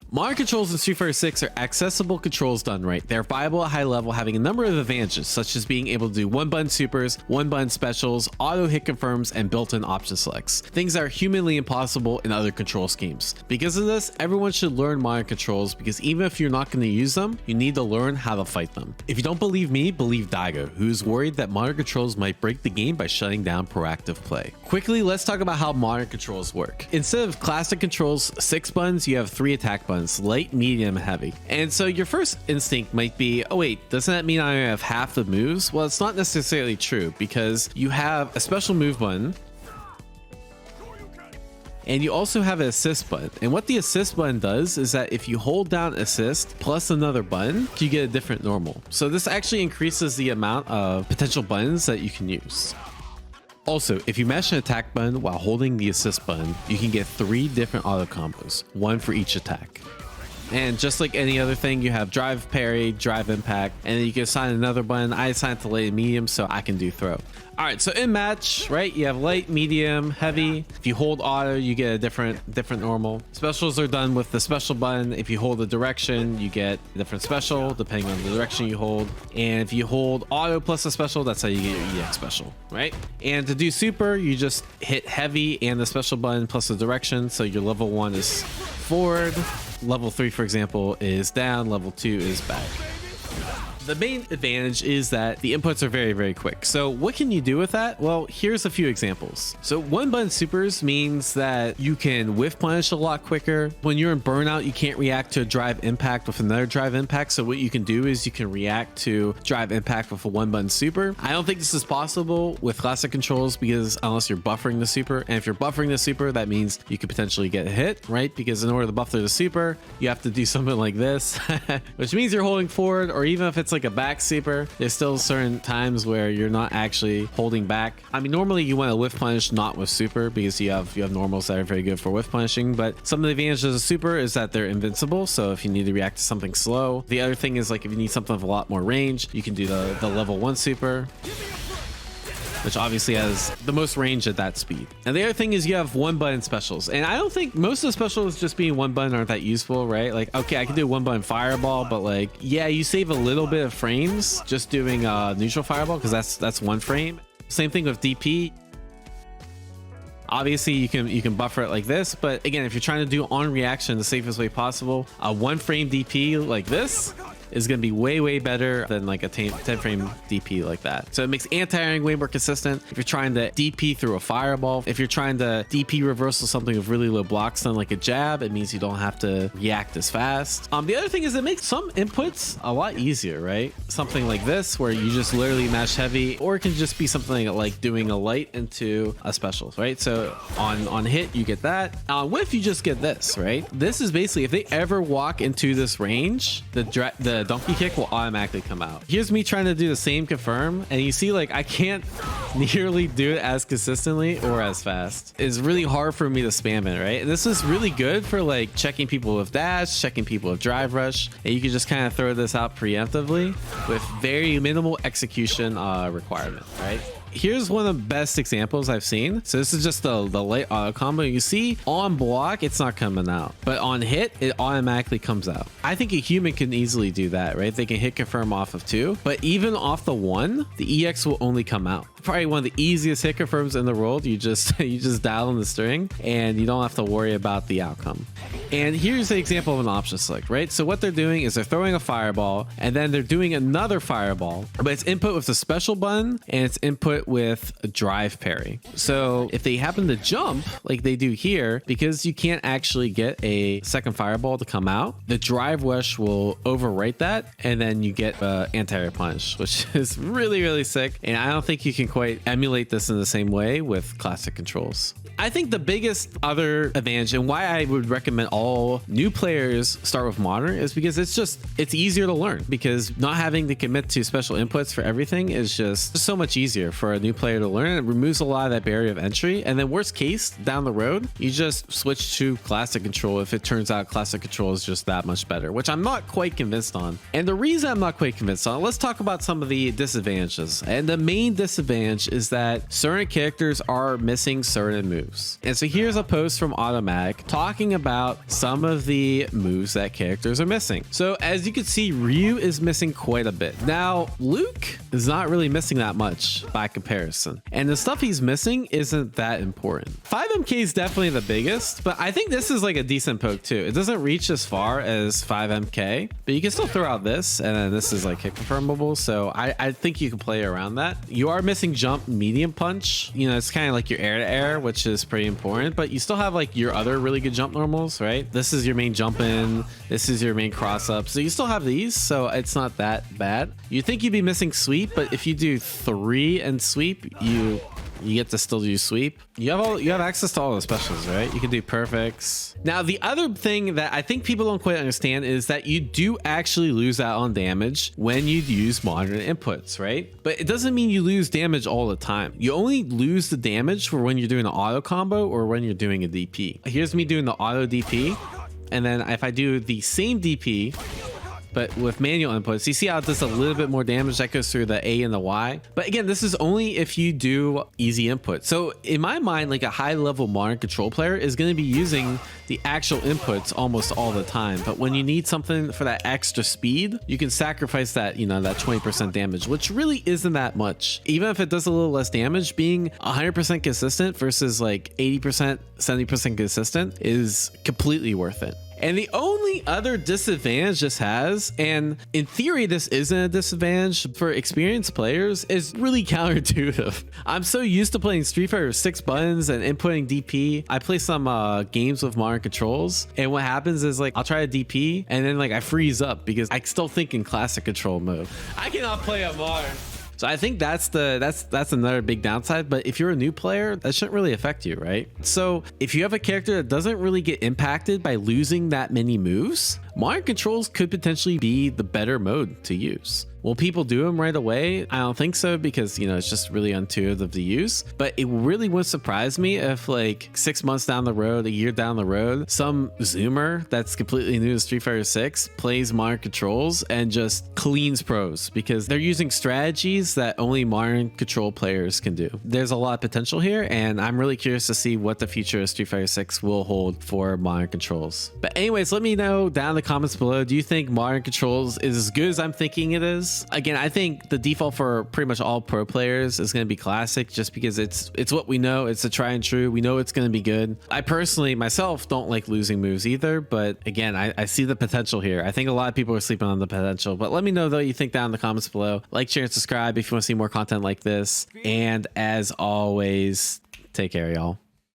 Modern controls in Street Fighter 6 are accessible controls done right. They're viable at high level, having a number of advantages, such as being able to do one-button supers, one-button specials, auto hit confirms, and built-in option selects. Things that are humanly impossible in other control schemes. Because of this, everyone should learn modern controls, because even if you're not going to use them, you need to learn how to fight them. If you don't believe me, believe Daigo, who's worried that modern controls might break the game by shutting down proactive play. Quickly, let's talk about how modern controls work. Instead of classic controls, 6 buttons, you have 3 attack buttons. Light, medium, heavy. And so your first instinct might be, oh wait, doesn't that mean I only have half the moves? Well, it's not necessarily true, because you have a special move button and you also have an assist button. And what the assist button does is that if you hold down assist plus another button, you get a different normal. So this actually increases the amount of potential buttons that you can use. Also, if you mash an attack button while holding the assist button, you can get 3 different auto combos, 1 for each attack. And just like any other thing, you have drive parry, drive impact, and then you can assign another button. I assigned to light and medium so I can do throw. All right, so in match, right, you have light, medium, heavy. If you hold auto, you get a different normal. Specials are done with the special button. If you hold the direction, you get a different special depending on the direction you hold. And if you hold auto plus a special, that's how you get your EX special, right? And to do super, you just hit heavy and the special button plus the direction. So your level 1 is forward. Level 3, for example, is down. Level 2 is back. The main advantage is that the inputs are very, very quick. So what can you do with that? Well, here's a few examples. So one button supers means that you can whiff punish a lot quicker. When you're in burnout, you can't react to a drive impact with another drive impact. So what you can do is you can react to drive impact with a one button super. I don't think this is possible with classic controls, because unless you're buffering the super, and if you're buffering the super, that means you could potentially get a hit, right? Because in order to buffer the super, you have to do something like this, which means you're holding forward, or even if it's like a back super, there's still certain times where you're not actually holding back. I mean, normally you want to whiff punish not with super, because you have normals that are very good for whiff punishing, but some of the advantages of super is that they're invincible. So if you need to react to something slow, the other thing is like if you need something with a lot more range, you can do the level 1 super, which obviously has the most range at that speed. And the other thing is you have one button specials. And I don't think most of the specials just being one button aren't that useful, right? Like, okay, I can do one button fireball, but like, yeah, you save a little bit of frames just doing neutral fireball, because that's 1 frame. Same thing with DP. Obviously you can buffer it like this, but again, if you're trying to do on reaction the safest way possible, a 1 frame DP like this is going to be way better than like a 10 frame DP like that. So it makes anti-airing way more consistent. If you're trying to DP through a fireball, if you're trying to DP reversal something with really low block stun like a jab, it means you don't have to react as fast. The other thing is it makes some inputs a lot easier, right? Something like this where you just literally mash heavy, or it can just be something like doing a light into a special, right? So on hit you get that. On whiff you just get this, right? This is basically if they ever walk into this range, the donkey kick will automatically come out. Here's me trying to do the same confirm, and you see like I can't nearly do it as consistently or as fast. It's really hard for me to spam it, right? And this is really good for like checking people with dash, checking people with drive rush, and you can just kind of throw this out preemptively with very minimal execution requirement, right? Here's one of the best examples I've seen. So this is just the light auto combo. You see on block, it's not coming out, but on hit, it automatically comes out. I think a human can easily do that, right? They can hit confirm off of 2, but even off the 1, the EX will only come out. Probably one of the easiest hit confirms in the world. You just dial in the string and you don't have to worry about the outcome. And here's an example of an option select, right? So what they're doing is they're throwing a fireball and then they're doing another fireball, but it's input with a special button and it's input with a drive parry. So if they happen to jump like they do here, because you can't actually get a second fireball to come out, the drive rush will overwrite that, and then you get anti-air punish, which is really sick. And I don't think you can quite emulate this in the same way with classic controls. I think the biggest other advantage, and why I would recommend all new players start with modern, is because it's easier to learn, because not having to commit to special inputs for everything is just so much easier for a new player to learn. It removes a lot of that barrier of entry, and then worst case down the road you just switch to classic control if it turns out classic control is just that much better, which I'm not quite convinced on. And the reason I'm not quite convinced on, let's talk about some of the disadvantages. And the main disadvantage is that certain characters are missing certain moves. moves. And so here's a post from Automatic talking about some of the moves that characters are missing. So as you can see, Ryu is missing quite a bit. Now, Luke is not really missing that much by comparison. And the stuff he's missing isn't that important. 5MK is definitely the biggest, but I think this is like a decent poke too. It doesn't reach as far as 5MK, but you can still throw out this, and then this is like hit confirmable. So I think you can play around that. You are missing jump medium punch. You know, it's kind of like your air to air, which is pretty important, but you still have like your other really good jump normals, right? This is your main jump in, this is your main cross up. So you still have these, so it's not that bad. You think you'd be missing sweep, but if you do 3 and sweep, you get to still do sweep. You have access to all the specials, right? You can do perfects. Now, the other thing that I think people don't quite understand is that you do actually lose out on damage when you use modern inputs, right? But it doesn't mean you lose damage all the time. You only lose the damage for when you're doing an auto combo or when you're doing a DP. Here's me doing the auto DP. And then if I do the same DP, but with manual inputs, you see how it does a little bit more damage that goes through the A and the Y. But again, this is only if you do easy input. So in my mind, like a high level modern control player is going to be using the actual inputs almost all the time. But when you need something for that extra speed, you can sacrifice that, you know, that 20% damage, which really isn't that much. Even if it does a little less damage, being 100% consistent versus like 80%, 70% consistent is completely worth it. And the only other disadvantage this has, and in theory this isn't a disadvantage for experienced players, is really counterintuitive. I'm so used to playing Street Fighter with 6 buttons and inputting DP. I play some games with modern controls, and what happens is like I'll try a DP and then like I freeze up because I still think in classic control mode. I cannot play a modern. So I think that's another big downside. But if you're a new player, that shouldn't really affect you, right? So if you have a character that doesn't really get impacted by losing that many moves, modern controls could potentially be the better mode to use. Will people do them right away? I don't think so, because, you know, it's just really intuitive to use. But it really would surprise me if like 6 months down the road, a year down the road, some Zoomer that's completely new to Street Fighter 6 plays modern controls and just cleans pros, because they're using strategies that only modern control players can do. There's a lot of potential here, and I'm really curious to see what the future of Street Fighter 6 will hold for modern controls. But anyways, let me know down in the comments below, do you think modern controls is as good as I'm thinking it is? Again, I think the default for pretty much all pro players is going to be classic, just because it's what we know. It's a try and true. We know it's going to be good. I personally myself don't like losing moves either, but again, I see the potential here. I think a lot of people are sleeping on the potential, but let me know though what you think down in the comments below. Like, share, and subscribe if you want to see more content like this. And as always, take care, y'all.